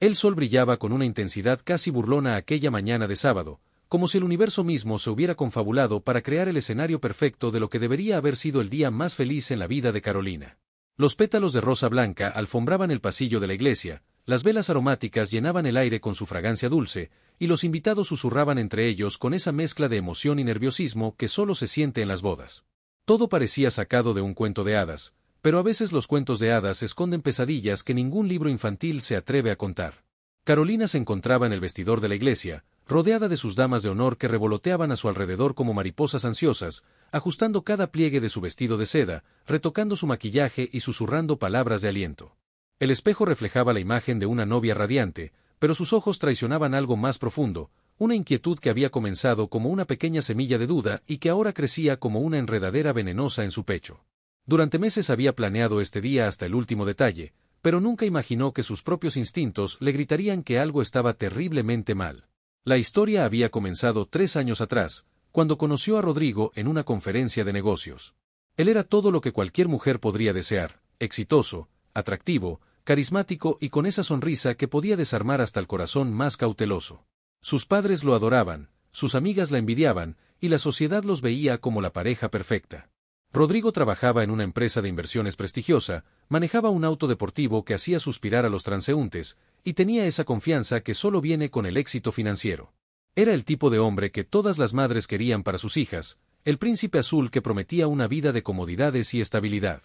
El sol brillaba con una intensidad casi burlona aquella mañana de sábado, como si el universo mismo se hubiera confabulado para crear el escenario perfecto de lo que debería haber sido el día más feliz en la vida de Carolina. Los pétalos de rosa blanca alfombraban el pasillo de la iglesia, las velas aromáticas llenaban el aire con su fragancia dulce, y los invitados susurraban entre ellos con esa mezcla de emoción y nerviosismo que solo se siente en las bodas. Todo parecía sacado de un cuento de hadas, pero a veces los cuentos de hadas esconden pesadillas que ningún libro infantil se atreve a contar. Carolina se encontraba en el vestidor de la iglesia, rodeada de sus damas de honor que revoloteaban a su alrededor como mariposas ansiosas, ajustando cada pliegue de su vestido de seda, retocando su maquillaje y susurrando palabras de aliento. El espejo reflejaba la imagen de una novia radiante, pero sus ojos traicionaban algo más profundo, una inquietud que había comenzado como una pequeña semilla de duda y que ahora crecía como una enredadera venenosa en su pecho. Durante meses había planeado este día hasta el último detalle, pero nunca imaginó que sus propios instintos le gritarían que algo estaba terriblemente mal. La historia había comenzado 3 años atrás, cuando conoció a Rodrigo en una conferencia de negocios. Él era todo lo que cualquier mujer podría desear, exitoso, atractivo, carismático y con esa sonrisa que podía desarmar hasta el corazón más cauteloso. Sus padres lo adoraban, sus amigas la envidiaban, y la sociedad los veía como la pareja perfecta. Rodrigo trabajaba en una empresa de inversiones prestigiosa, manejaba un auto deportivo que hacía suspirar a los transeúntes, y tenía esa confianza que solo viene con el éxito financiero. Era el tipo de hombre que todas las madres querían para sus hijas, el príncipe azul que prometía una vida de comodidades y estabilidad.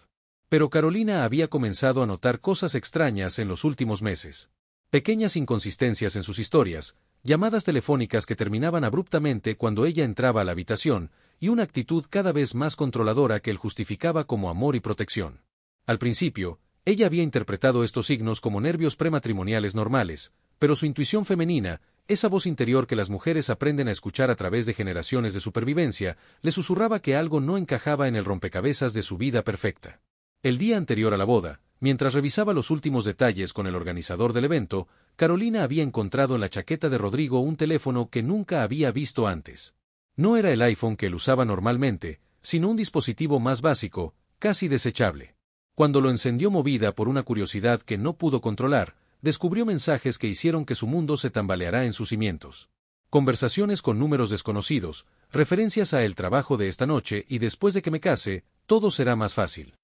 Pero Carolina había comenzado a notar cosas extrañas en los últimos meses. Pequeñas inconsistencias en sus historias, llamadas telefónicas que terminaban abruptamente cuando ella entraba a la habitación, y una actitud cada vez más controladora que él justificaba como amor y protección. Al principio, ella había interpretado estos signos como nervios prematrimoniales normales, pero su intuición femenina, esa voz interior que las mujeres aprenden a escuchar a través de generaciones de supervivencia, le susurraba que algo no encajaba en el rompecabezas de su vida perfecta. El día anterior a la boda, mientras revisaba los últimos detalles con el organizador del evento, Carolina había encontrado en la chaqueta de Rodrigo un teléfono que nunca había visto antes. No era el iPhone que él usaba normalmente, sino un dispositivo más básico, casi desechable. Cuando lo encendió movida por una curiosidad que no pudo controlar, descubrió mensajes que hicieron que su mundo se tambaleara en sus cimientos. Conversaciones con números desconocidos, referencias a el trabajo de esta noche y después de que me case, todo será más fácil.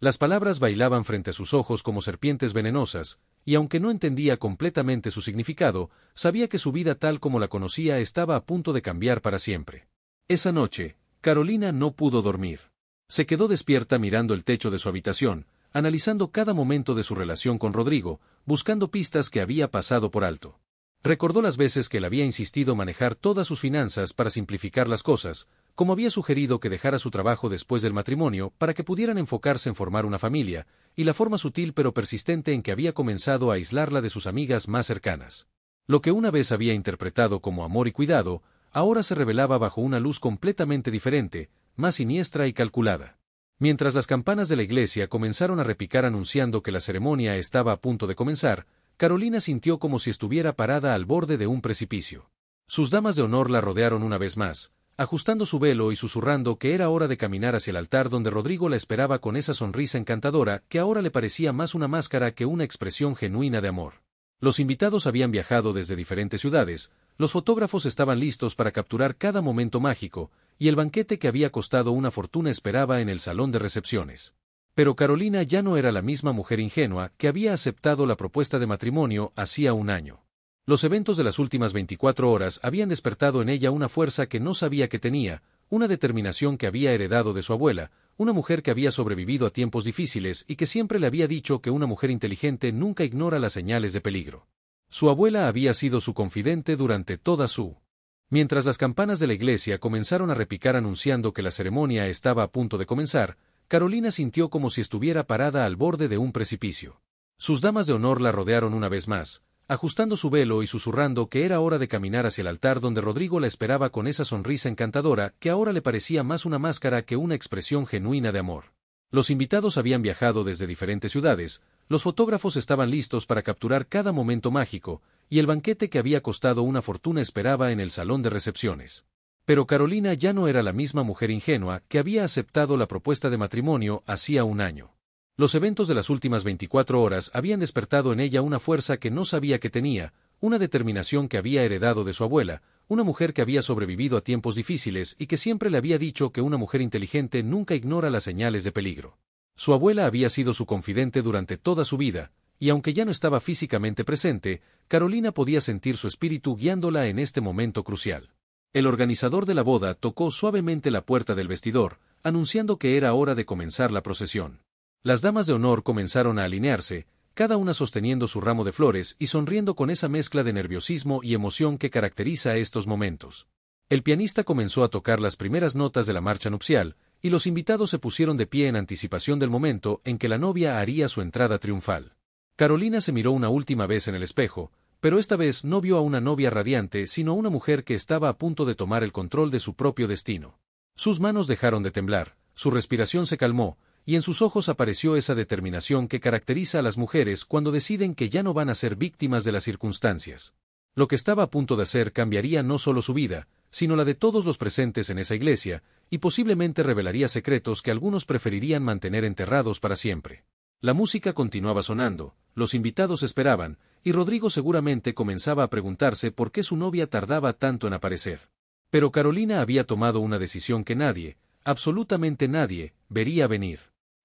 Las palabras bailaban frente a sus ojos como serpientes venenosas, y aunque no entendía completamente su significado, sabía que su vida tal como la conocía estaba a punto de cambiar para siempre. Esa noche, Carolina no pudo dormir. Se quedó despierta mirando el techo de su habitación, analizando cada momento de su relación con Rodrigo, buscando pistas que había pasado por alto. Recordó las veces que él había insistido manejar todas sus finanzas para simplificar las cosas, como había sugerido que dejara su trabajo después del matrimonio para que pudieran enfocarse en formar una familia, y la forma sutil pero persistente en que había comenzado a aislarla de sus amigas más cercanas. Lo que una vez había interpretado como amor y cuidado, ahora se revelaba bajo una luz completamente diferente, más siniestra y calculada. Mientras las campanas de la iglesia comenzaron a repicar anunciando que la ceremonia estaba a punto de comenzar, Carolina sintió como si estuviera parada al borde de un precipicio. Sus damas de honor la rodearon una vez más, ajustando su velo y susurrando que era hora de caminar hacia el altar donde Rodrigo la esperaba con esa sonrisa encantadora que ahora le parecía más una máscara que una expresión genuina de amor. Los invitados habían viajado desde diferentes ciudades, los fotógrafos estaban listos para capturar cada momento mágico, y el banquete que había costado una fortuna esperaba en el salón de recepciones. Pero Carolina ya no era la misma mujer ingenua que había aceptado la propuesta de matrimonio hacía un año. Los eventos de las últimas 24 horas habían despertado en ella una fuerza que no sabía que tenía, una determinación que había heredado de su abuela, una mujer que había sobrevivido a tiempos difíciles y que siempre le había dicho que una mujer inteligente nunca ignora las señales de peligro. Su abuela había sido su confidente durante toda su... Mientras las campanas de la iglesia comenzaron a repicar anunciando que la ceremonia estaba a punto de comenzar, Carolina sintió como si estuviera parada al borde de un precipicio. Sus damas de honor la rodearon una vez más, ajustando su velo y susurrando que era hora de caminar hacia el altar donde Rodrigo la esperaba con esa sonrisa encantadora que ahora le parecía más una máscara que una expresión genuina de amor. Los invitados habían viajado desde diferentes ciudades, los fotógrafos estaban listos para capturar cada momento mágico, y el banquete que había costado una fortuna esperaba en el salón de recepciones. Pero Carolina ya no era la misma mujer ingenua que había aceptado la propuesta de matrimonio hacía un año. Los eventos de las últimas 24 horas habían despertado en ella una fuerza que no sabía que tenía, una determinación que había heredado de su abuela, una mujer que había sobrevivido a tiempos difíciles y que siempre le había dicho que una mujer inteligente nunca ignora las señales de peligro. Su abuela había sido su confidente durante toda su vida, y aunque ya no estaba físicamente presente, Carolina podía sentir su espíritu guiándola en este momento crucial. El organizador de la boda tocó suavemente la puerta del vestidor, anunciando que era hora de comenzar la procesión. Las damas de honor comenzaron a alinearse, cada una sosteniendo su ramo de flores y sonriendo con esa mezcla de nerviosismo y emoción que caracteriza estos momentos. El pianista comenzó a tocar las primeras notas de la marcha nupcial, y los invitados se pusieron de pie en anticipación del momento en que la novia haría su entrada triunfal. Carolina se miró una última vez en el espejo, pero esta vez no vio a una novia radiante sino a una mujer que estaba a punto de tomar el control de su propio destino. Sus manos dejaron de temblar, su respiración se calmó, y en sus ojos apareció esa determinación que caracteriza a las mujeres cuando deciden que ya no van a ser víctimas de las circunstancias. Lo que estaba a punto de hacer cambiaría no solo su vida, sino la de todos los presentes en esa iglesia, y posiblemente revelaría secretos que algunos preferirían mantener enterrados para siempre. La música continuaba sonando, los invitados esperaban, y Rodrigo seguramente comenzaba a preguntarse por qué su novia tardaba tanto en aparecer. Pero Carolina había tomado una decisión que nadie, absolutamente nadie, vería venir.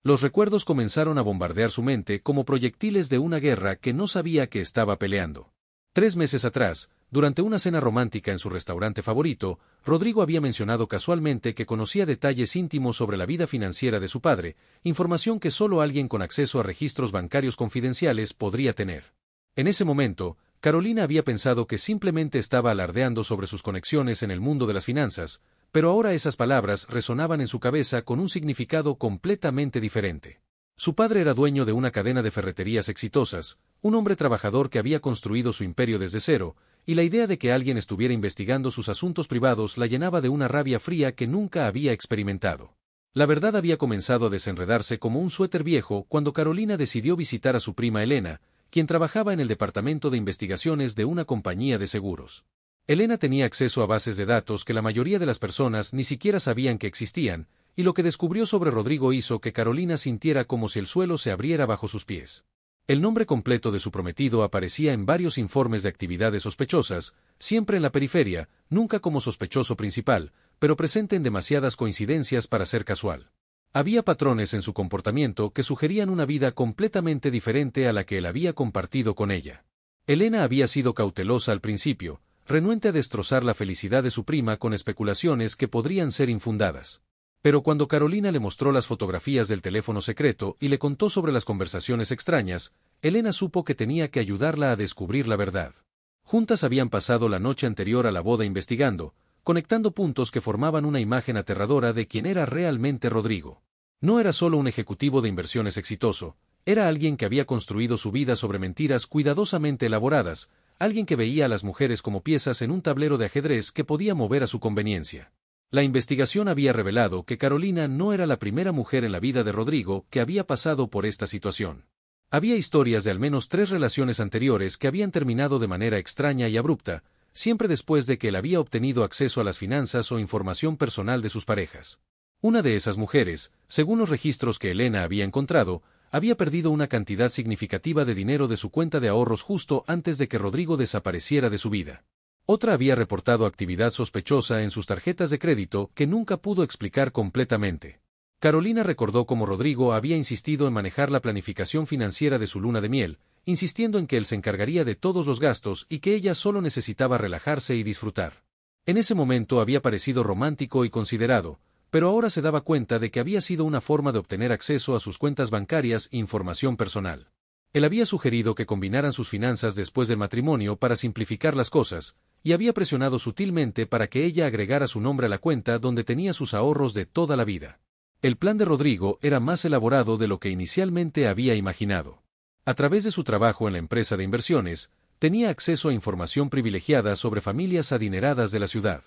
Los recuerdos comenzaron a bombardear su mente como proyectiles de una guerra que no sabía que estaba peleando. 3 meses atrás, durante una cena romántica en su restaurante favorito, Rodrigo había mencionado casualmente que conocía detalles íntimos sobre la vida financiera de su padre, información que solo alguien con acceso a registros bancarios confidenciales podría tener. En ese momento, Carolina había pensado que simplemente estaba alardeando sobre sus conexiones en el mundo de las finanzas, pero ahora esas palabras resonaban en su cabeza con un significado completamente diferente. Su padre era dueño de una cadena de ferreterías exitosas, un hombre trabajador que había construido su imperio desde cero, y la idea de que alguien estuviera investigando sus asuntos privados la llenaba de una rabia fría que nunca había experimentado. La verdad había comenzado a desenredarse como un suéter viejo cuando Carolina decidió visitar a su prima Elena, quien trabajaba en el departamento de investigaciones de una compañía de seguros. Elena tenía acceso a bases de datos que la mayoría de las personas ni siquiera sabían que existían, y lo que descubrió sobre Rodrigo hizo que Carolina sintiera como si el suelo se abriera bajo sus pies. El nombre completo de su prometido aparecía en varios informes de actividades sospechosas, siempre en la periferia, nunca como sospechoso principal, pero presente en demasiadas coincidencias para ser casual. Había patrones en su comportamiento que sugerían una vida completamente diferente a la que él había compartido con ella. Elena había sido cautelosa al principio, renuente a destrozar la felicidad de su prima con especulaciones que podrían ser infundadas. Pero cuando Carolina le mostró las fotografías del teléfono secreto y le contó sobre las conversaciones extrañas, Elena supo que tenía que ayudarla a descubrir la verdad. Juntas habían pasado la noche anterior a la boda investigando, conectando puntos que formaban una imagen aterradora de quién era realmente Rodrigo. No era solo un ejecutivo de inversiones exitoso, era alguien que había construido su vida sobre mentiras cuidadosamente elaboradas, alguien que veía a las mujeres como piezas en un tablero de ajedrez que podía mover a su conveniencia. La investigación había revelado que Carolina no era la primera mujer en la vida de Rodrigo que había pasado por esta situación. Había historias de al menos 3 relaciones anteriores que habían terminado de manera extraña y abrupta, siempre después de que él había obtenido acceso a las finanzas o información personal de sus parejas. Una de esas mujeres, según los registros que Elena había encontrado, había perdido una cantidad significativa de dinero de su cuenta de ahorros justo antes de que Rodrigo desapareciera de su vida. Otra había reportado actividad sospechosa en sus tarjetas de crédito que nunca pudo explicar completamente. Carolina recordó cómo Rodrigo había insistido en manejar la planificación financiera de su luna de miel, insistiendo en que él se encargaría de todos los gastos y que ella solo necesitaba relajarse y disfrutar. En ese momento había parecido romántico y considerado, pero ahora se daba cuenta de que había sido una forma de obtener acceso a sus cuentas bancarias e información personal. Él había sugerido que combinaran sus finanzas después del matrimonio para simplificar las cosas, y había presionado sutilmente para que ella agregara su nombre a la cuenta donde tenía sus ahorros de toda la vida. El plan de Rodrigo era más elaborado de lo que inicialmente había imaginado. A través de su trabajo en la empresa de inversiones, tenía acceso a información privilegiada sobre familias adineradas de la ciudad.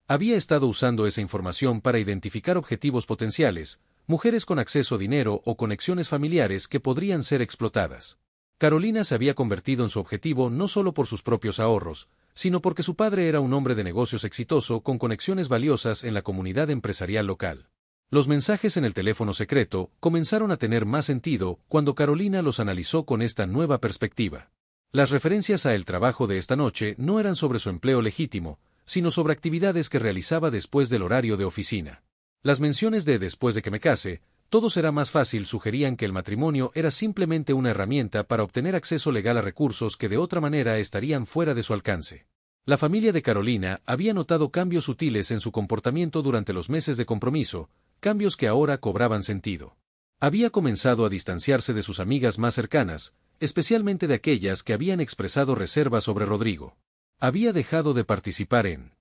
Había estado usando esa información para identificar objetivos potenciales, mujeres con acceso a dinero o conexiones familiares que podrían ser explotadas. Carolina se había convertido en su objetivo no solo por sus propios ahorros, sino porque su padre era un hombre de negocios exitoso con conexiones valiosas en la comunidad empresarial local. Los mensajes en el teléfono secreto comenzaron a tener más sentido cuando Carolina los analizó con esta nueva perspectiva. Las referencias a el trabajo de esta noche no eran sobre su empleo legítimo, sino sobre actividades que realizaba después del horario de oficina. Las menciones de después de que me case, todo será más fácil sugerían que el matrimonio era simplemente una herramienta para obtener acceso legal a recursos que de otra manera estarían fuera de su alcance. La familia de Carolina había notado cambios sutiles en su comportamiento durante los meses de compromiso, cambios que ahora cobraban sentido. Había comenzado a distanciarse de sus amigas más cercanas, especialmente de aquellas que habían expresado reservas sobre Rodrigo. Había dejado de participar en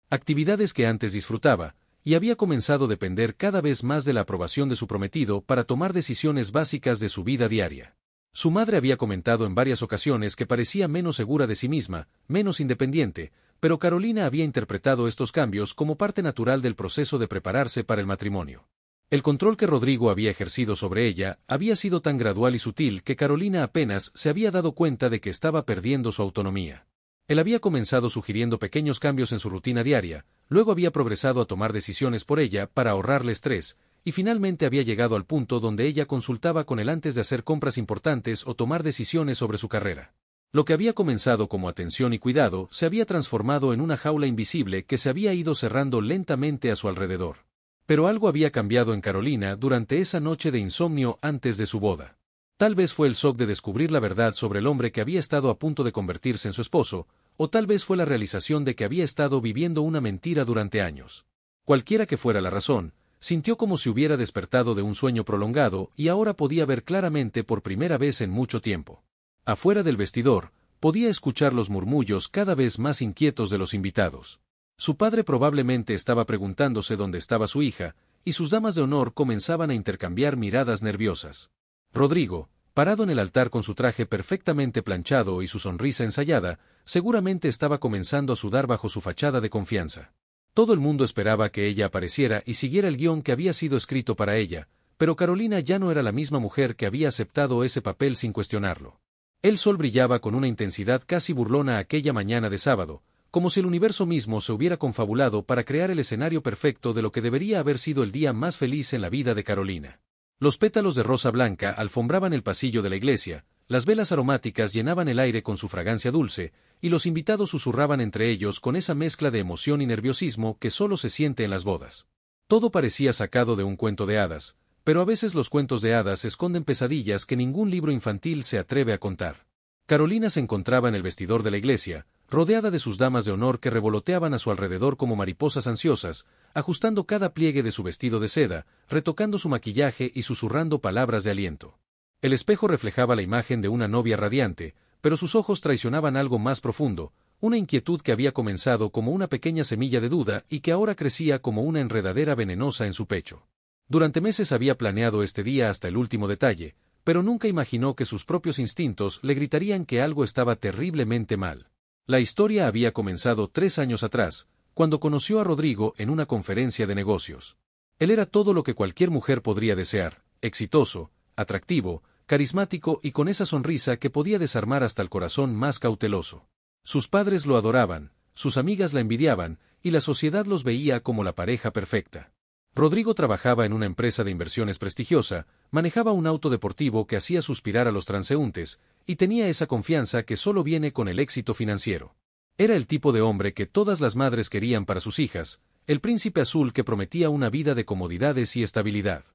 actividades que antes disfrutaba, y había comenzado a depender cada vez más de la aprobación de su prometido para tomar decisiones básicas de su vida diaria. Su madre había comentado en varias ocasiones que parecía menos segura de sí misma, menos independiente, pero Carolina había interpretado estos cambios como parte natural del proceso de prepararse para el matrimonio. El control que Rodrigo había ejercido sobre ella había sido tan gradual y sutil que Carolina apenas se había dado cuenta de que estaba perdiendo su autonomía. Él había comenzado sugiriendo pequeños cambios en su rutina diaria, luego había progresado a tomar decisiones por ella para ahorrarle estrés, y finalmente había llegado al punto donde ella consultaba con él antes de hacer compras importantes o tomar decisiones sobre su carrera. Lo que había comenzado como atención y cuidado se había transformado en una jaula invisible que se había ido cerrando lentamente a su alrededor. Pero algo había cambiado en Carolina durante esa noche de insomnio antes de su boda. Tal vez fue el shock de descubrir la verdad sobre el hombre que había estado a punto de convertirse en su esposo, o tal vez fue la realización de que había estado viviendo una mentira durante años. Cualquiera que fuera la razón, sintió como si hubiera despertado de un sueño prolongado y ahora podía ver claramente por primera vez en mucho tiempo. Afuera del vestidor, podía escuchar los murmullos cada vez más inquietos de los invitados. Su padre probablemente estaba preguntándose dónde estaba su hija, y sus damas de honor comenzaban a intercambiar miradas nerviosas. Rodrigo, parado en el altar con su traje perfectamente planchado y su sonrisa ensayada, seguramente estaba comenzando a sudar bajo su fachada de confianza. Todo el mundo esperaba que ella apareciera y siguiera el guión que había sido escrito para ella, pero Carolina ya no era la misma mujer que había aceptado ese papel sin cuestionarlo. El sol brillaba con una intensidad casi burlona aquella mañana de sábado, como si el universo mismo se hubiera confabulado para crear el escenario perfecto de lo que debería haber sido el día más feliz en la vida de Carolina. Los pétalos de rosa blanca alfombraban el pasillo de la iglesia, las velas aromáticas llenaban el aire con su fragancia dulce, y los invitados susurraban entre ellos con esa mezcla de emoción y nerviosismo que solo se siente en las bodas. Todo parecía sacado de un cuento de hadas, pero a veces los cuentos de hadas esconden pesadillas que ningún libro infantil se atreve a contar. Carolina se encontraba en el vestidor de la iglesia, rodeada de sus damas de honor que revoloteaban a su alrededor como mariposas ansiosas, ajustando cada pliegue de su vestido de seda, retocando su maquillaje y susurrando palabras de aliento. El espejo reflejaba la imagen de una novia radiante, pero sus ojos traicionaban algo más profundo, una inquietud que había comenzado como una pequeña semilla de duda y que ahora crecía como una enredadera venenosa en su pecho. Durante meses había planeado este día hasta el último detalle, pero nunca imaginó que sus propios instintos le gritarían que algo estaba terriblemente mal. La historia había comenzado 3 años atrás, cuando conoció a Rodrigo en una conferencia de negocios. Él era todo lo que cualquier mujer podría desear, exitoso, atractivo, carismático y con esa sonrisa que podía desarmar hasta el corazón más cauteloso. Sus padres lo adoraban, sus amigas la envidiaban, y la sociedad los veía como la pareja perfecta. Rodrigo trabajaba en una empresa de inversiones prestigiosa, manejaba un auto deportivo que hacía suspirar a los transeúntes, y tenía esa confianza que solo viene con el éxito financiero. Era el tipo de hombre que todas las madres querían para sus hijas, el príncipe azul que prometía una vida de comodidades y estabilidad.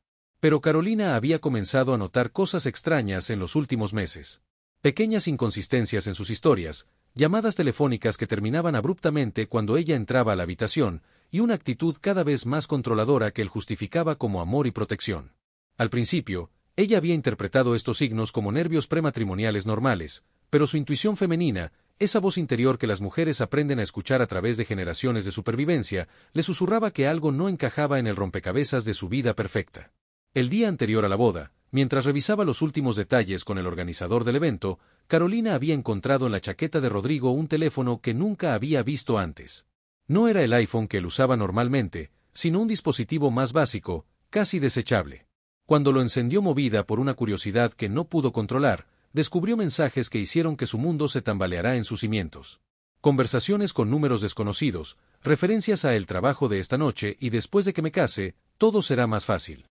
Pero Carolina había comenzado a notar cosas extrañas en los últimos meses. Pequeñas inconsistencias en sus historias, llamadas telefónicas que terminaban abruptamente cuando ella entraba a la habitación, y una actitud cada vez más controladora que él justificaba como amor y protección. Al principio, ella había interpretado estos signos como nervios prematrimoniales normales, pero su intuición femenina, esa voz interior que las mujeres aprenden a escuchar a través de generaciones de supervivencia, le susurraba que algo no encajaba en el rompecabezas de su vida perfecta. El día anterior a la boda, mientras revisaba los últimos detalles con el organizador del evento, Carolina había encontrado en la chaqueta de Rodrigo un teléfono que nunca había visto antes. No era el iPhone que él usaba normalmente, sino un dispositivo más básico, casi desechable. Cuando lo encendió movida por una curiosidad que no pudo controlar, descubrió mensajes que hicieron que su mundo se tambaleara en sus cimientos. Conversaciones con números desconocidos, referencias a el trabajo de esta noche y después de que me case, todo será más fácil.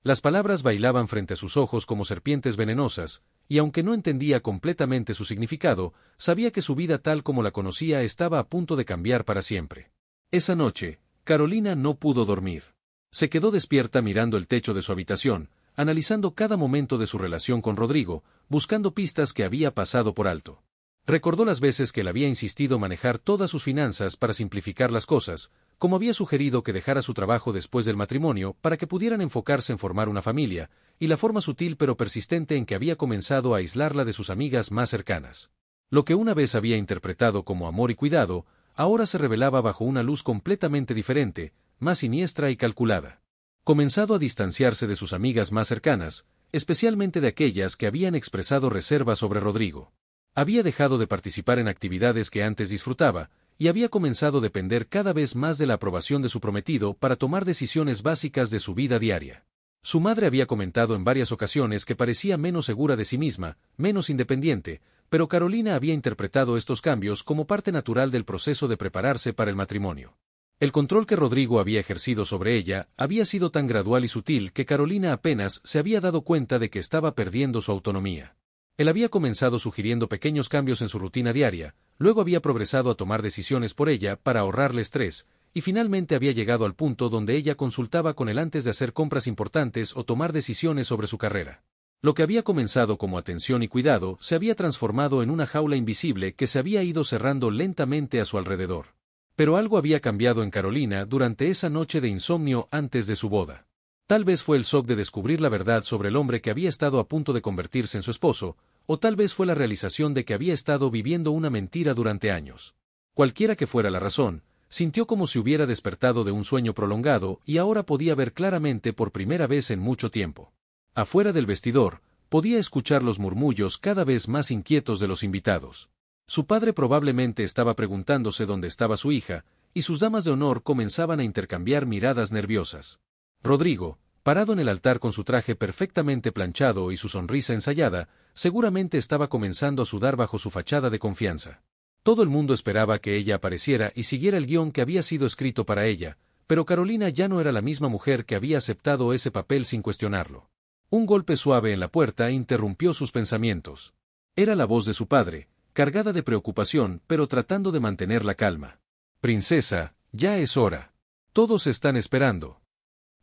Las palabras bailaban frente a sus ojos como serpientes venenosas, y aunque no entendía completamente su significado, sabía que su vida tal como la conocía estaba a punto de cambiar para siempre. Esa noche, Carolina no pudo dormir. Se quedó despierta mirando el techo de su habitación, analizando cada momento de su relación con Rodrigo, buscando pistas que había pasado por alto. Recordó las veces que él había insistido manejar todas sus finanzas para simplificar las cosas, como había sugerido que dejara su trabajo después del matrimonio para que pudieran enfocarse en formar una familia, y la forma sutil pero persistente en que había comenzado a aislarla de sus amigas más cercanas. Lo que una vez había interpretado como amor y cuidado, ahora se revelaba bajo una luz completamente diferente, más siniestra y calculada. Comenzado a distanciarse de sus amigas más cercanas, especialmente de aquellas que habían expresado reservas sobre Rodrigo. Había dejado de participar en actividades que antes disfrutaba, y había comenzado a depender cada vez más de la aprobación de su prometido para tomar decisiones básicas de su vida diaria. Su madre había comentado en varias ocasiones que parecía menos segura de sí misma, menos independiente, pero Carolina había interpretado estos cambios como parte natural del proceso de prepararse para el matrimonio. El control que Rodrigo había ejercido sobre ella había sido tan gradual y sutil que Carolina apenas se había dado cuenta de que estaba perdiendo su autonomía. Él había comenzado sugiriendo pequeños cambios en su rutina diaria, luego había progresado a tomar decisiones por ella para ahorrarle estrés, y finalmente había llegado al punto donde ella consultaba con él antes de hacer compras importantes o tomar decisiones sobre su carrera. Lo que había comenzado como atención y cuidado se había transformado en una jaula invisible que se había ido cerrando lentamente a su alrededor. Pero algo había cambiado en Carolina durante esa noche de insomnio antes de su boda. Tal vez fue el shock de descubrir la verdad sobre el hombre que había estado a punto de convertirse en su esposo, o tal vez fue la realización de que había estado viviendo una mentira durante años. Cualquiera que fuera la razón, sintió como si hubiera despertado de un sueño prolongado y ahora podía ver claramente por primera vez en mucho tiempo. Afuera del vestidor, podía escuchar los murmullos cada vez más inquietos de los invitados. Su padre probablemente estaba preguntándose dónde estaba su hija, y sus damas de honor comenzaban a intercambiar miradas nerviosas. Rodrigo, parado en el altar con su traje perfectamente planchado y su sonrisa ensayada, seguramente estaba comenzando a sudar bajo su fachada de confianza. Todo el mundo esperaba que ella apareciera y siguiera el guión que había sido escrito para ella, pero Carolina ya no era la misma mujer que había aceptado ese papel sin cuestionarlo. Un golpe suave en la puerta interrumpió sus pensamientos. Era la voz de su padre, cargada de preocupación, pero tratando de mantener la calma. «Princesa, ya es hora. Todos están esperando».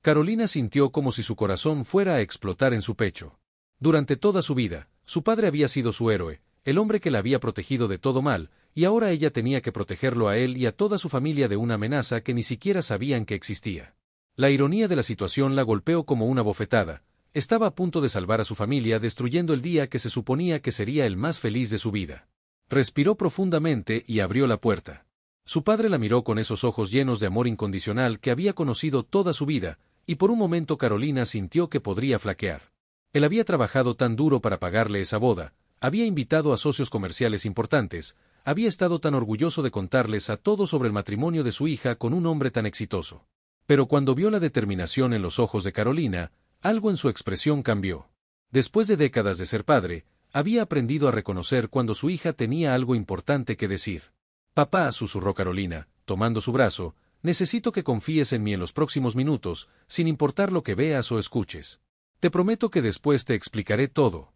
Carolina sintió como si su corazón fuera a explotar en su pecho. Durante toda su vida, su padre había sido su héroe, el hombre que la había protegido de todo mal, y ahora ella tenía que protegerlo a él y a toda su familia de una amenaza que ni siquiera sabían que existía. La ironía de la situación la golpeó como una bofetada. Estaba a punto de salvar a su familia destruyendo el día que se suponía que sería el más feliz de su vida. Respiró profundamente y abrió la puerta. Su padre la miró con esos ojos llenos de amor incondicional que había conocido toda su vida, y por un momento Carolina sintió que podría flaquear. Él había trabajado tan duro para pagarle esa boda, había invitado a socios comerciales importantes, había estado tan orgulloso de contarles a todos sobre el matrimonio de su hija con un hombre tan exitoso. Pero cuando vio la determinación en los ojos de Carolina, algo en su expresión cambió. Después de décadas de ser padre, había aprendido a reconocer cuando su hija tenía algo importante que decir. «Papá», susurró Carolina, tomando su brazo, «necesito que confíes en mí en los próximos minutos, sin importar lo que veas o escuches. Te prometo que después te explicaré todo».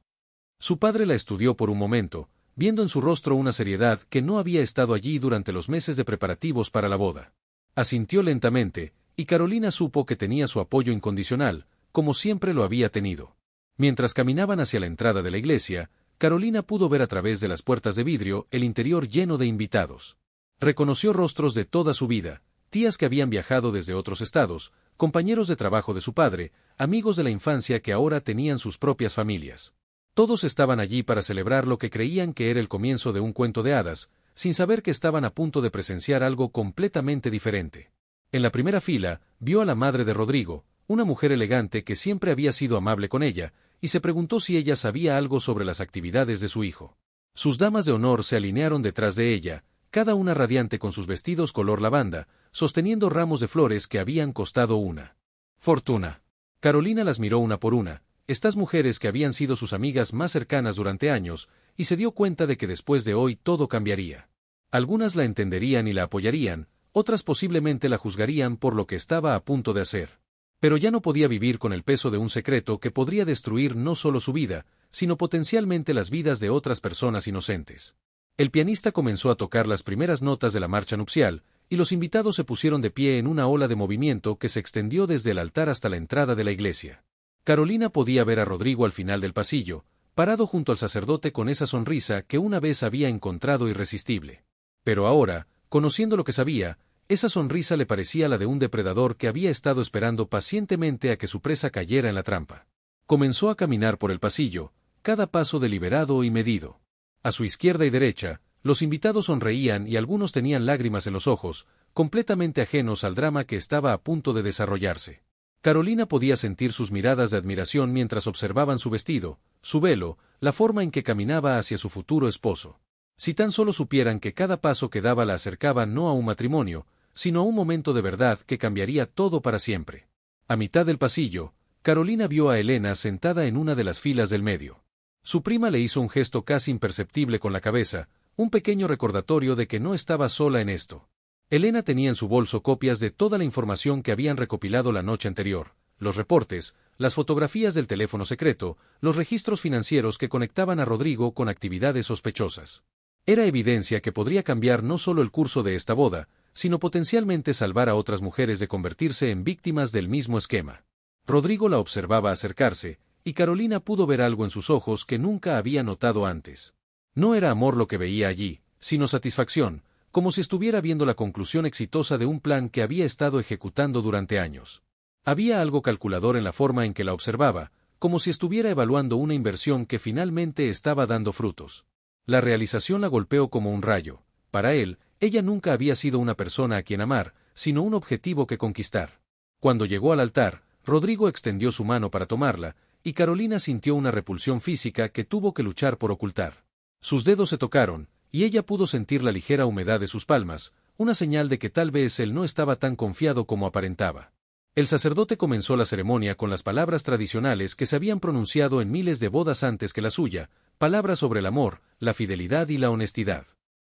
Su padre la estudió por un momento, viendo en su rostro una seriedad que no había estado allí durante los meses de preparativos para la boda. Asintió lentamente, y Carolina supo que tenía su apoyo incondicional, como siempre lo había tenido. Mientras caminaban hacia la entrada de la iglesia, Carolina pudo ver a través de las puertas de vidrio el interior lleno de invitados. Reconoció rostros de toda su vida, tías que habían viajado desde otros estados, compañeros de trabajo de su padre, amigos de la infancia que ahora tenían sus propias familias. Todos estaban allí para celebrar lo que creían que era el comienzo de un cuento de hadas, sin saber que estaban a punto de presenciar algo completamente diferente. En la primera fila, vio a la madre de Rodrigo, una mujer elegante que siempre había sido amable con ella, y se preguntó si ella sabía algo sobre las actividades de su hijo. Sus damas de honor se alinearon detrás de ella, cada una radiante con sus vestidos color lavanda, sosteniendo ramos de flores que habían costado una fortuna. Carolina las miró una por una, estas mujeres que habían sido sus amigas más cercanas durante años, y se dio cuenta de que después de hoy todo cambiaría. Algunas la entenderían y la apoyarían, otras posiblemente la juzgarían por lo que estaba a punto de hacer. Pero ya no podía vivir con el peso de un secreto que podría destruir no solo su vida, sino potencialmente las vidas de otras personas inocentes. El pianista comenzó a tocar las primeras notas de la marcha nupcial, y los invitados se pusieron de pie en una ola de movimiento que se extendió desde el altar hasta la entrada de la iglesia. Carolina podía ver a Rodrigo al final del pasillo, parado junto al sacerdote con esa sonrisa que una vez había encontrado irresistible. Pero ahora, conociendo lo que sabía, esa sonrisa le parecía la de un depredador que había estado esperando pacientemente a que su presa cayera en la trampa. Comenzó a caminar por el pasillo, cada paso deliberado y medido. A su izquierda y derecha, los invitados sonreían y algunos tenían lágrimas en los ojos, completamente ajenos al drama que estaba a punto de desarrollarse. Carolina podía sentir sus miradas de admiración mientras observaban su vestido, su velo, la forma en que caminaba hacia su futuro esposo. Si tan solo supieran que cada paso que daba la acercaba no a un matrimonio, sino a un momento de verdad que cambiaría todo para siempre. A mitad del pasillo, Carolina vio a Elena sentada en una de las filas del medio. Su prima le hizo un gesto casi imperceptible con la cabeza, un pequeño recordatorio de que no estaba sola en esto. Elena tenía en su bolso copias de toda la información que habían recopilado la noche anterior, los reportes, las fotografías del teléfono secreto, los registros financieros que conectaban a Rodrigo con actividades sospechosas. Era evidencia que podría cambiar no solo el curso de esta boda, sino potencialmente salvar a otras mujeres de convertirse en víctimas del mismo esquema. Rodrigo la observaba acercarse, y Carolina pudo ver algo en sus ojos que nunca había notado antes. No era amor lo que veía allí, sino satisfacción, como si estuviera viendo la conclusión exitosa de un plan que había estado ejecutando durante años. Había algo calculador en la forma en que la observaba, como si estuviera evaluando una inversión que finalmente estaba dando frutos. La realización la golpeó como un rayo. Para él, ella nunca había sido una persona a quien amar, sino un objetivo que conquistar. Cuando llegó al altar, Rodrigo extendió su mano para tomarla, y Carolina sintió una repulsión física que tuvo que luchar por ocultar. Sus dedos se tocaron, y ella pudo sentir la ligera humedad de sus palmas, una señal de que tal vez él no estaba tan confiado como aparentaba. El sacerdote comenzó la ceremonia con las palabras tradicionales que se habían pronunciado en miles de bodas antes que la suya, palabras sobre el amor, la fidelidad y la honestidad.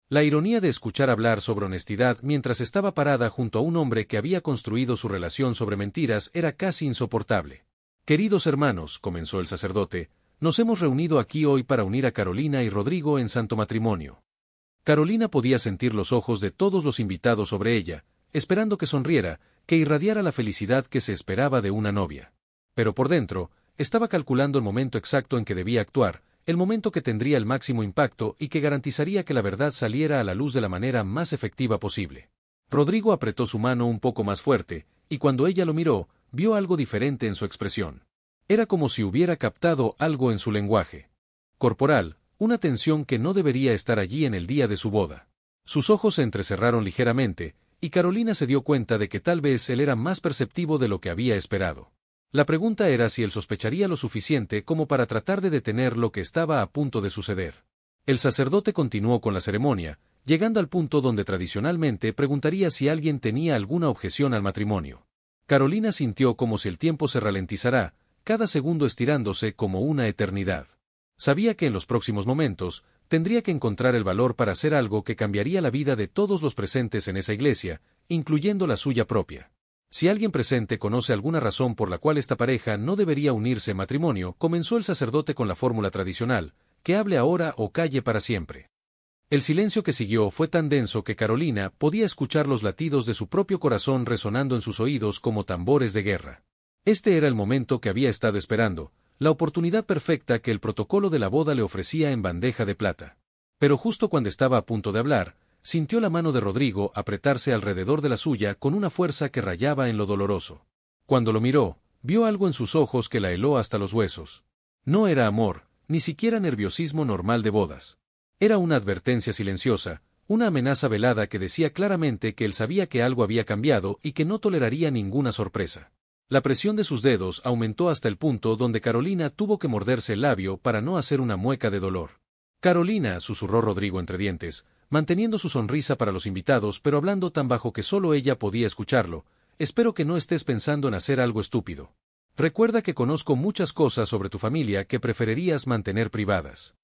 La ironía de escuchar hablar sobre honestidad mientras estaba parada junto a un hombre que había construido su relación sobre mentiras era casi insoportable. Queridos hermanos, comenzó el sacerdote, nos hemos reunido aquí hoy para unir a Carolina y Rodrigo en santo matrimonio. Carolina podía sentir los ojos de todos los invitados sobre ella, esperando que sonriera, que irradiara la felicidad que se esperaba de una novia. Pero por dentro, estaba calculando el momento exacto en que debía actuar, el momento que tendría el máximo impacto y que garantizaría que la verdad saliera a la luz de la manera más efectiva posible. Rodrigo apretó su mano un poco más fuerte, y cuando ella lo miró, vio algo diferente en su expresión. Era como si hubiera captado algo en su lenguaje corporal, una tensión que no debería estar allí en el día de su boda. Sus ojos se entrecerraron ligeramente, y Carolina se dio cuenta de que tal vez él era más perceptivo de lo que había esperado. La pregunta era si él sospecharía lo suficiente como para tratar de detener lo que estaba a punto de suceder. El sacerdote continuó con la ceremonia, llegando al punto donde tradicionalmente preguntaría si alguien tenía alguna objeción al matrimonio. Carolina sintió como si el tiempo se ralentizara, cada segundo estirándose como una eternidad. Sabía que en los próximos momentos, tendría que encontrar el valor para hacer algo que cambiaría la vida de todos los presentes en esa iglesia, incluyendo la suya propia. Si alguien presente conoce alguna razón por la cual esta pareja no debería unirse en matrimonio, comenzó el sacerdote con la fórmula tradicional, que hable ahora o calle para siempre. El silencio que siguió fue tan denso que Carolina podía escuchar los latidos de su propio corazón resonando en sus oídos como tambores de guerra. Este era el momento que había estado esperando, la oportunidad perfecta que el protocolo de la boda le ofrecía en bandeja de plata. Pero justo cuando estaba a punto de hablar, sintió la mano de Rodrigo apretarse alrededor de la suya con una fuerza que rayaba en lo doloroso. Cuando lo miró, vio algo en sus ojos que la heló hasta los huesos. No era amor, ni siquiera nerviosismo normal de bodas. Era una advertencia silenciosa, una amenaza velada que decía claramente que él sabía que algo había cambiado y que no toleraría ninguna sorpresa. La presión de sus dedos aumentó hasta el punto donde Carolina tuvo que morderse el labio para no hacer una mueca de dolor. Carolina, susurró Rodrigo entre dientes, manteniendo su sonrisa para los invitados pero hablando tan bajo que solo ella podía escucharlo, espero que no estés pensando en hacer algo estúpido. Recuerda que conozco muchas cosas sobre tu familia que preferirías mantener privadas.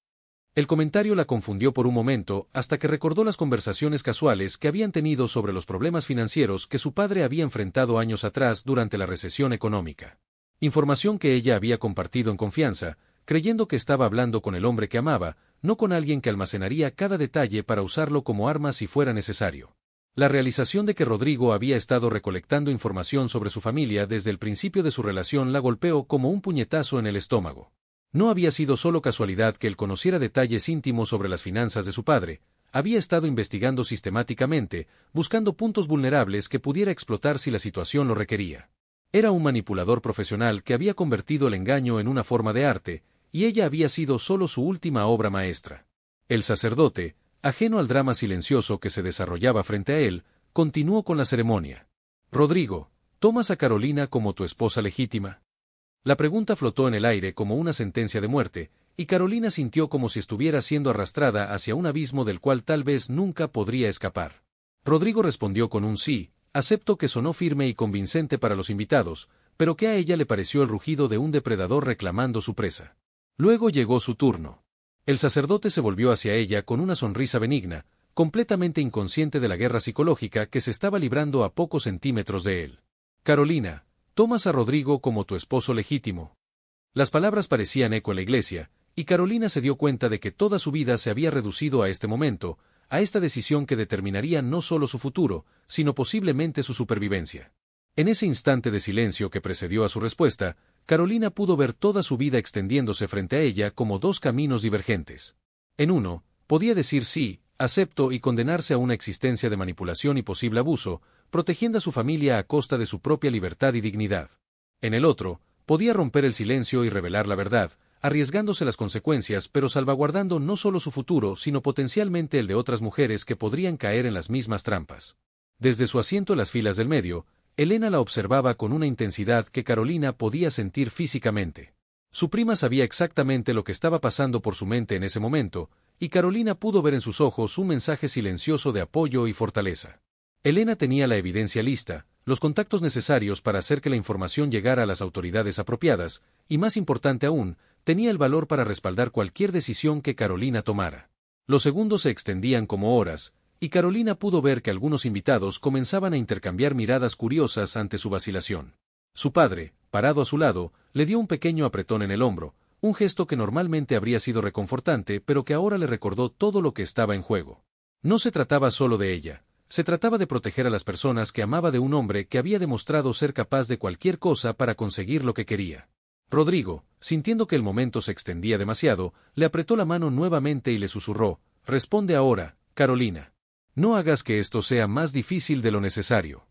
El comentario la confundió por un momento, hasta que recordó las conversaciones casuales que habían tenido sobre los problemas financieros que su padre había enfrentado años atrás durante la recesión económica. Información que ella había compartido en confianza, creyendo que estaba hablando con el hombre que amaba, no con alguien que almacenaría cada detalle para usarlo como arma si fuera necesario. La realización de que Rodrigo había estado recolectando información sobre su familia desde el principio de su relación la golpeó como un puñetazo en el estómago. No había sido solo casualidad que él conociera detalles íntimos sobre las finanzas de su padre, había estado investigando sistemáticamente, buscando puntos vulnerables que pudiera explotar si la situación lo requería. Era un manipulador profesional que había convertido el engaño en una forma de arte, y ella había sido solo su última obra maestra. El sacerdote, ajeno al drama silencioso que se desarrollaba frente a él, continuó con la ceremonia. Rodrigo, ¿tomas a Carolina como tu esposa legítima? La pregunta flotó en el aire como una sentencia de muerte, y Carolina sintió como si estuviera siendo arrastrada hacia un abismo del cual tal vez nunca podría escapar. Rodrigo respondió con un sí, acepto, que sonó firme y convincente para los invitados, pero que a ella le pareció el rugido de un depredador reclamando su presa. Luego llegó su turno. El sacerdote se volvió hacia ella con una sonrisa benigna, completamente inconsciente de la guerra psicológica que se estaba librando a pocos centímetros de él. Carolina, ¿tomas a Rodrigo como tu esposo legítimo? Las palabras parecían eco en la iglesia, y Carolina se dio cuenta de que toda su vida se había reducido a este momento, a esta decisión que determinaría no solo su futuro, sino posiblemente su supervivencia. En ese instante de silencio que precedió a su respuesta, Carolina pudo ver toda su vida extendiéndose frente a ella como dos caminos divergentes. En uno, podía decir sí, acepto, y condenarse a una existencia de manipulación y posible abuso, protegiendo a su familia a costa de su propia libertad y dignidad. En el otro, podía romper el silencio y revelar la verdad, arriesgándose las consecuencias pero salvaguardando no solo su futuro sino potencialmente el de otras mujeres que podrían caer en las mismas trampas. Desde su asiento en las filas del medio, Elena la observaba con una intensidad que Carolina podía sentir físicamente. Su prima sabía exactamente lo que estaba pasando por su mente en ese momento, y Carolina pudo ver en sus ojos un mensaje silencioso de apoyo y fortaleza. Elena tenía la evidencia lista, los contactos necesarios para hacer que la información llegara a las autoridades apropiadas, y más importante aún, tenía el valor para respaldar cualquier decisión que Carolina tomara. Los segundos se extendían como horas, y Carolina pudo ver que algunos invitados comenzaban a intercambiar miradas curiosas ante su vacilación. Su padre, parado a su lado, le dio un pequeño apretón en el hombro, un gesto que normalmente habría sido reconfortante pero que ahora le recordó todo lo que estaba en juego. No se trataba solo de ella. Se trataba de proteger a las personas que amaba de un hombre que había demostrado ser capaz de cualquier cosa para conseguir lo que quería. Rodrigo, sintiendo que el momento se extendía demasiado, le apretó la mano nuevamente y le susurró: «Responde ahora, Carolina. No hagas que esto sea más difícil de lo necesario».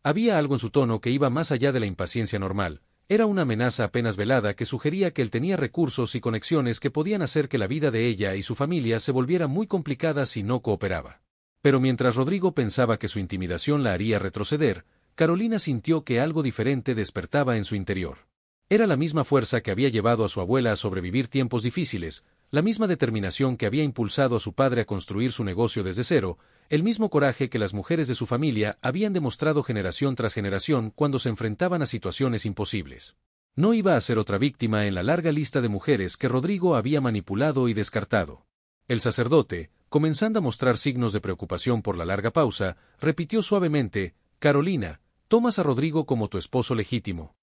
Había algo en su tono que iba más allá de la impaciencia normal. Era una amenaza apenas velada que sugería que él tenía recursos y conexiones que podían hacer que la vida de ella y su familia se volviera muy complicada si no cooperaba. Pero mientras Rodrigo pensaba que su intimidación la haría retroceder, Carolina sintió que algo diferente despertaba en su interior. Era la misma fuerza que había llevado a su abuela a sobrevivir tiempos difíciles, la misma determinación que había impulsado a su padre a construir su negocio desde cero, el mismo coraje que las mujeres de su familia habían demostrado generación tras generación cuando se enfrentaban a situaciones imposibles. No iba a ser otra víctima en la larga lista de mujeres que Rodrigo había manipulado y descartado. El sacerdote, comenzando a mostrar signos de preocupación por la larga pausa, repitió suavemente: «Carolina, ¿tomas a Rodrigo como tu esposo legítimo?».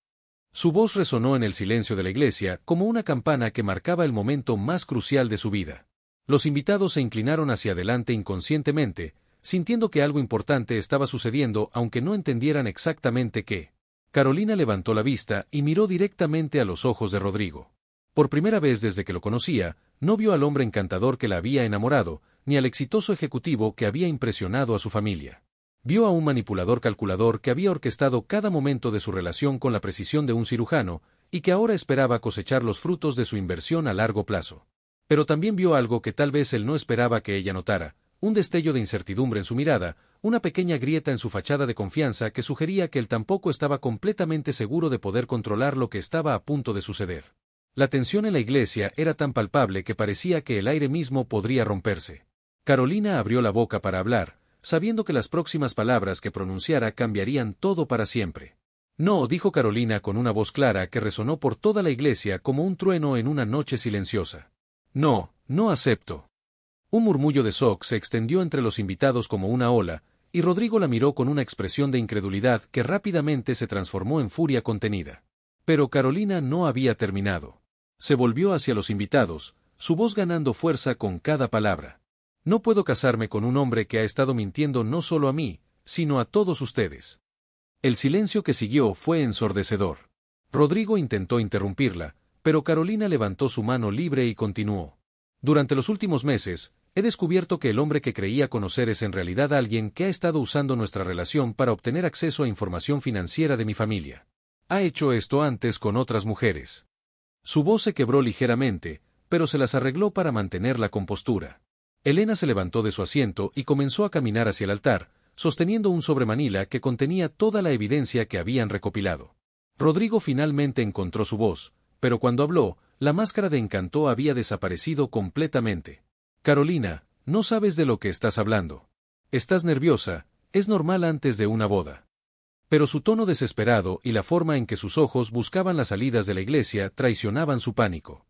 Su voz resonó en el silencio de la iglesia como una campana que marcaba el momento más crucial de su vida. Los invitados se inclinaron hacia adelante inconscientemente, sintiendo que algo importante estaba sucediendo aunque no entendieran exactamente qué. Carolina levantó la vista y miró directamente a los ojos de Rodrigo. Por primera vez desde que lo conocía, no vio al hombre encantador que la había enamorado, ni al exitoso ejecutivo que había impresionado a su familia. Vio a un manipulador calculador que había orquestado cada momento de su relación con la precisión de un cirujano, y que ahora esperaba cosechar los frutos de su inversión a largo plazo. Pero también vio algo que tal vez él no esperaba que ella notara, un destello de incertidumbre en su mirada, una pequeña grieta en su fachada de confianza que sugería que él tampoco estaba completamente seguro de poder controlar lo que estaba a punto de suceder. La tensión en la iglesia era tan palpable que parecía que el aire mismo podría romperse. Carolina abrió la boca para hablar, sabiendo que las próximas palabras que pronunciara cambiarían todo para siempre. «No», dijo Carolina con una voz clara que resonó por toda la iglesia como un trueno en una noche silenciosa. No, no acepto. Un murmullo de shock se extendió entre los invitados como una ola, y Rodrigo la miró con una expresión de incredulidad que rápidamente se transformó en furia contenida. Pero Carolina no había terminado. Se volvió hacia los invitados, su voz ganando fuerza con cada palabra. No puedo casarme con un hombre que ha estado mintiendo no solo a mí, sino a todos ustedes. El silencio que siguió fue ensordecedor. Rodrigo intentó interrumpirla, pero Carolina levantó su mano libre y continuó. Durante los últimos meses, he descubierto que el hombre que creía conocer es en realidad alguien que ha estado usando nuestra relación para obtener acceso a información financiera de mi familia. Ha hecho esto antes con otras mujeres. Su voz se quebró ligeramente, pero se las arregló para mantener la compostura. Elena se levantó de su asiento y comenzó a caminar hacia el altar, sosteniendo un sobremanila que contenía toda la evidencia que habían recopilado. Rodrigo finalmente encontró su voz, pero cuando habló, la máscara de encanto había desaparecido completamente. Carolina, no sabes de lo que estás hablando. Estás nerviosa, es normal antes de una boda. Pero su tono desesperado y la forma en que sus ojos buscaban las salidas de la iglesia traicionaban su pánico.